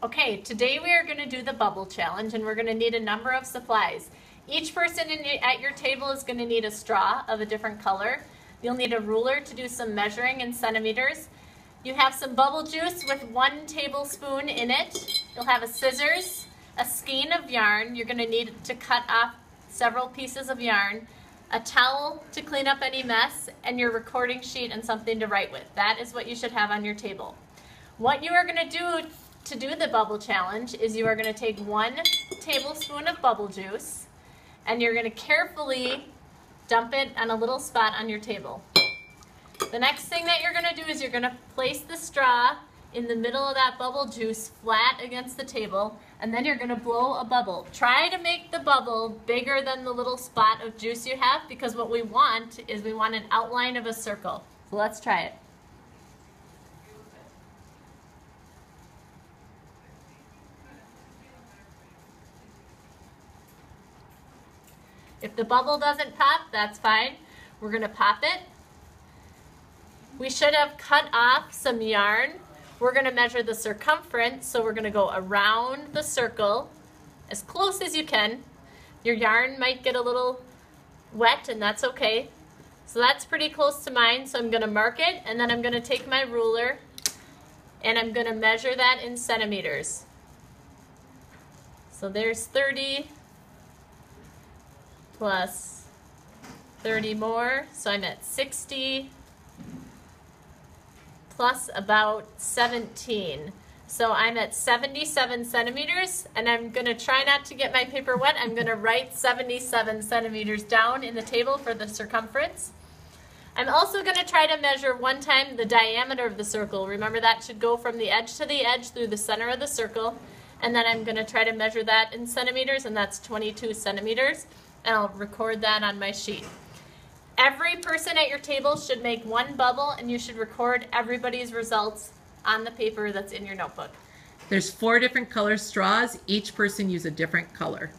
Okay, today we are going to do the bubble challenge and we're going to need a number of supplies. Each person at your table is going to need a straw of a different color. You'll need a ruler to do some measuring in centimeters. You have some bubble juice with 1 tablespoon in it. You'll have a scissors, a skein of yarn. You're going to need to cut off several pieces of yarn, a towel to clean up any mess, and your recording sheet and something to write with. That is what you should have on your table. What you are going to do the bubble challenge is you are going to take 1 tablespoon of bubble juice and you're going to carefully dump it on a little spot on your table. The next thing that you're going to do is you're going to place the straw in the middle of that bubble juice flat against the table, and then you're going to blow a bubble. Try to make the bubble bigger than the little spot of juice you have, because what we want is we want an outline of a circle. So let's try it. If the bubble doesn't pop, that's fine. We're going to pop it. We should have cut off some yarn. We're going to measure the circumference, so we're going to go around the circle as close as you can. Your yarn might get a little wet, and that's okay. So that's pretty close to mine, so I'm going to mark it, and then I'm going to take my ruler and I'm going to measure that in centimeters. So there's 30 plus 30 more, so I'm at 60 plus about 17. So I'm at 77 centimeters, and I'm going to try not to get my paper wet. I'm going to write 77 centimeters down in the table for the circumference. I'm also going to try to measure one time the diameter of the circle. Remember, that should go from the edge to the edge through the center of the circle, and then I'm going to try to measure that in centimeters, and that's 22 centimeters. And I'll record that on my sheet. Every person at your table should make 1 bubble, and you should record everybody's results on the paper that's in your notebook. There's 4 different color straws. Each person use a different color.